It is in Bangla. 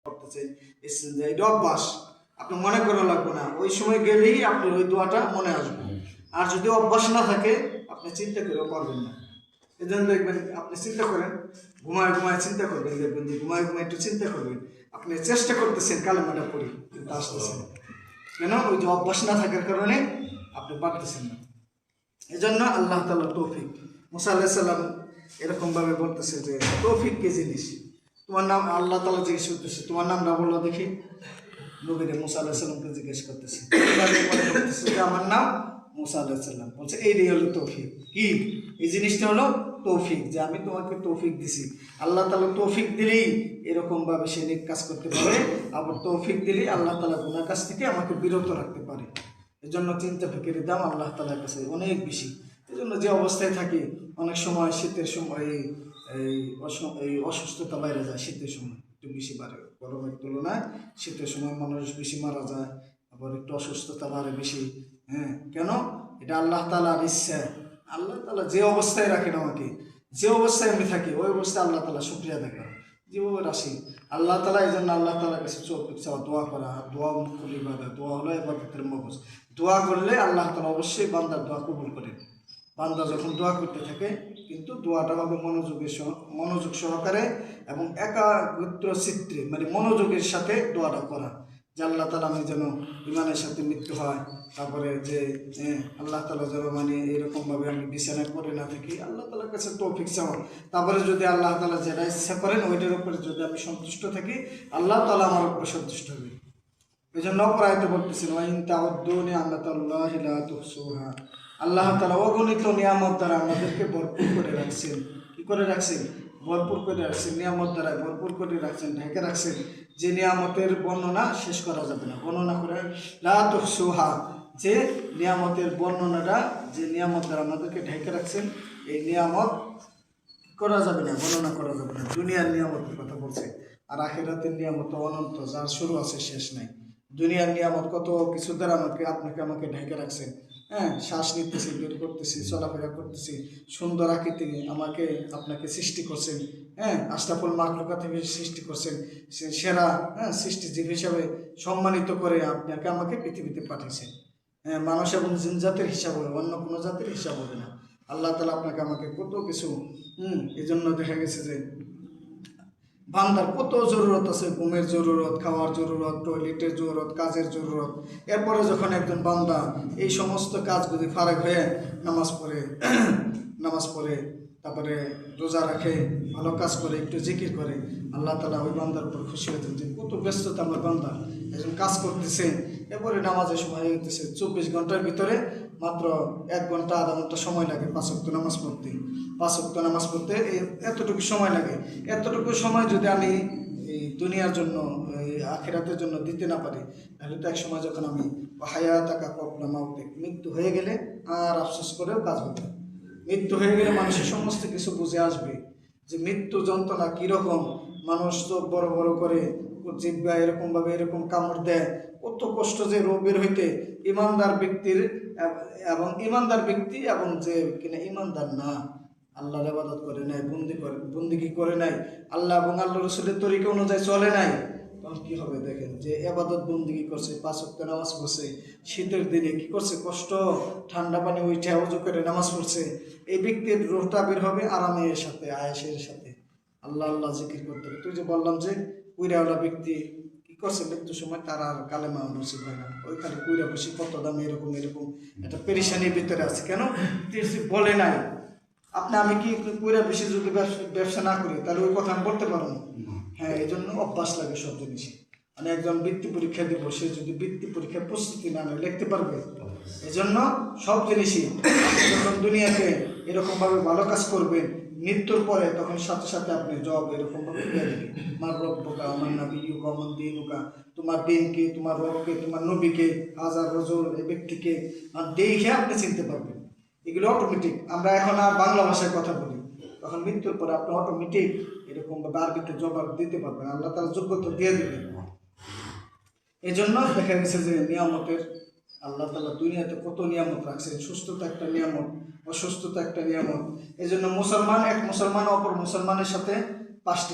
করতেছেন ইস্তেঞ্জা, এটা অভ্যাস, আপনি মনে করা লাগবে না, ওই সময় গেলেই আপনার ওই দোয়াটা মনে আসবে। আর যদি অভ্যাস না থাকে আপনি চিন্তা করেও পারবেন না। এই জন্য দেখবেন আপনি চিন্তা করেন, ঘুমায় ঘুমায় চিন্তা করবেন, দেখবেন যে ঘুমায় ঘুমায় একটু চিন্তা করবেন, আপনি চেষ্টা করতেছেন কালেমাটা পড়ি কিন্তু আসতেছেন কেন? ওই যে অভ্যাস না থাকার কারণে আপনি পারতেছেন না। এই জন্য আল্লাহ তাআলা তৌফিক, মুসা আলাইহিস সালাম এরকমভাবে বলতেছে যে তৌফিক কি জিনিস, তোমার নাম, আল্লাহ তাআলা জিজ্ঞেস করতেছে তোমার নামটা বললো দেখি। নবীরে মুসা আলাইহিস সালামকে জিজ্ঞেস করতেছে, যে আমার নাম মুসা আলাইহিস সালাম। বলছে এইটাই হলো তৌফিক। কি এই জিনিসটা? হলো তৌফিক, যে আমি তোমাকে তৌফিক দিছি। আল্লাহ তাআলা তৌফিক দিলেই এরকমভাবে সে নেক কাজ করতে পারে, আবার তৌফিক দিলেই আল্লাহ তাআলা গুনাহ কাজ থেকে আমাকে বিরত রাখতে পারে। এই জন্য চিন্তা ফিকিরের দাম আল্লাহ তাআলার কাছে অনেক বেশি। এই জন্য যে অবস্থায় থাকি, অনেক সময় শীতের সময় এই অসুস্থতা বাইরে যায়, শীতের সময় একটু বেশি বাড়ে, গরমের তুলনায় শীতের সময় মানুষ বেশি মারা যায়, আবার একটু অসুস্থতা বাড়ে বেশি। হ্যাঁ, কেন? এটা আল্লাহ তাআলার ইচ্ছা। আল্লাহ তাআলা যে অবস্থায় রাখেন আমাকে, যে অবস্থায় আমি থাকি, ওই অবস্থায় আল্লাহ তাআলা শুকরিয়া দেখা যেভাবে রাশি আল্লাহ তাআলা। এই জন্য আল্লাহ তাআলার কাছে চাওয়া, দোয়া করা, দোয়া মুখল ইবাদত, দোয়া হলো ইবাদতের মগজ। দোয়া করলে আল্লাহ তাআলা অবশ্যই বান্দার দোয়া কবুল করেন। বান্দা যখন দোয়া করতে থাকে, কিন্তু দোয়াটা হবে মনোযোগ সহকারে এবং একাগ্র চিত্রে, মানে মনোযোগের সাথে দোয়াটা করা, যে আল্লাহ তাআলা আমি যেন ইমানের সাথে মৃত্যু হয়, তারপরে যে আল্লাহ তাআলা যেন মানে এরকমভাবে আমি বিছানায় পড়ে না থাকি, আল্লাহ তাআলার কাছে তৌফিক চাওয়া। তারপরে যদি আল্লাহ তাআলা যেটা ইচ্ছা করেন ওইটার উপরে যদি আমি সন্তুষ্ট থাকি, আল্লাহ তাআলা আমার উপরে সন্তুষ্ট হবে। এই জন্য অপরায়তে বলতেছেন ওয়াইন তাউদ্দু নিআমাতাল্লাহি লা তুহসুহা, আল্লাহ তাআলা অগণিত নিয়ামত দ্বারা আমাদেরকে ভরপুর করে রাখছেন। কি করে রাখছেন? ভরপুর করে রাখছেন, নিয়ামত দ্বারা ভরপুর করে রাখছেন, ঢেকে রাখছেন, যে নিয়ামতের বর্ণনা শেষ করা যাবে না। বর্ণনা করে লা তুহসুহা, যে নিয়ামতের বর্ণনাটা, যে নিয়ামত দ্বারা আমাদেরকে ঢেকে রাখছেন, এই নিয়ামত করা যাবে না, বর্ণনা করা যাবে না। দুনিয়ার নিয়ামতের কথা বলছে, আর আখিরাতের নিয়ামত অনন্ত, যার শুরু আছে শেষ নাই। দুনিয়ার নিয়ামত কত কিছু দ্বারা আমাকে ঢেকে রাখছেন। হ্যাঁ, শ্বাস নিতেছি, বের করতেছি, চলাফেরা করতেছি, সুন্দর আকৃতি আপনাকে সৃষ্টি করছেন। হ্যাঁ, আশরাফুল মাখলুকাত থেকে সৃষ্টি করছেন, সেরা সৃষ্টিজীব হিসাবে সম্মানিত করে আমাকে পৃথিবীতে পাঠিয়েছেন। হ্যাঁ, মানুষ এবং জিন জাতের হিসাব হবে, অন্য কোনো জাতের হিসাব হবে না। আল্লাহ তাআলা আমাকে কত কিছু, এই জন্য দেখা গেছে যে বান্দার কত জরুরত আছে, ঘুমের জরুরত, খাওয়ার জরুরত, টয়লেটের জরুরত, কাজের জরুরত। এরপরে যখন একজন বান্দা এই সমস্ত কাজগুলি ফারাক হয়ে নামাজ পড়ে তারপরে রোজা রাখে, ভালো কাজ করে, একটু জিকির করে, আল্লাহ তাআলা ওই বান্দার উপর খুশি হতেন যে কত ব্যস্ততা আমার বান্দা, একজন কাজ করতেছে, এরপরে নামাজের সময় হয়ে যেতেছে, 24 ঘন্টার ভিতরে মাত্র 1 ঘন্টা আধা ঘন্টা সময় লাগে 5 ওয়াক্ত নামাজ পড়তে। 5 ওয়াক্ত নামাজ পড়তে এতটুকু সময় লাগে। এতটুকু সময় যদি আমি এই দুনিয়ার জন্য, এই আখিরাতের জন্য দিতে না পারি, তাহলে তো এক সময় যখন আমি হায়াতাকা কবলা মাউতিক, মৃত্যু হয়ে গেলে আর আফসোস করেও কাজ হবে না। মৃত্যু হয়ে গেলে মানুষের সমস্ত কিছু বুঝে আসবে যে মৃত্যু যন্ত্রণা কীরকম। মানুষ তো বড় বড় করে জিব্বা এরকমভাবে এরকম কামড় দেয়, কত কষ্ট যে রোগ বের হইতে। ইমানদার ব্যক্তি এবং যে কিনা ইমানদার না, আল্লাহর ইবাদত করে নাই, বন্দেগী করে নাই, আল্লাহ এবং আল্লাহ রাসূলের তরিকা অনুযায়ী চলে নাই, তখন কি হবে? দেখেন, যে ইবাদত বন্দেগী করছে, 5 ওয়াক্ত নামাজ পড়ছে, শীতের দিনে কি করছে, কষ্ট, ঠান্ডা পানি উঠে ওযু করে নামাজ পড়ছে, এই ব্যক্তির রূহটা বের হবে আরামের সাথে, আয়েশের সাথে, আল্লাহ আল্লাহ জিকির করতে হবে। তুই যে বললাম যে কুইরাওয়ালা ব্যক্তি কি করছে, মৃত্যুর সময় তার আর কালেমা নসিব হয় না, ওইখানে কুইরা বসে কত দামে এরকম একটা পেরেশানির ভিতরে আছে। কেন? বলে নাই। আমি কি কুইরা বেশি যদি ব্যবসা না করি তাহলে ওই কথা আমি বলতে পারবো না। হ্যাঁ, এই জন্য অভ্যাস লাগে সব জিনিসই। মানে একজন বৃত্তি পরীক্ষা দিব, সে যদি বৃত্তি পরীক্ষার প্রস্তুতি না নেয় লিখতে পারবে? এই জন্য সব জিনিসই যখন দুনিয়াতে এরকমভাবে ভালো কাজ করবেন, মৃত্যুর পরে তখন সাথে সাথে আপনি জব এরকমভাবে পেয়ে দেবেন। আমার রব্বুকা, আমার নাবিয়ুকা, আমার দীনুকা, তোমার দিনকে, তোমার রবকে, তোমার নবীকে, হাজার রজুল এই ব্যক্তিকে দেখে আপনি চিনতে পারবেন। এগুলো অটোমেটিক। আমরা এখন আর বাংলা ভাষায় কথা বলি, তখন মৃত্যুর পরে আপনি অটোমেটিক এরকমভাবে আরবিতে জবাব দিতে পারবেন, আল্লাহ তাআলা যোগ্যতা দিয়ে দেবেন। এই জন্য দেখা গেছে যে নিয়ামতের, আল্লাহ তাআলা দুনিয়াতে কত নিয়ামত রাখছেন। সুস্থতা একটা নিয়ামত, অসুস্থতা একটা নিয়ামত। এই জন্য এক মুসলমান অপর মুসলমানের সাথে 5টি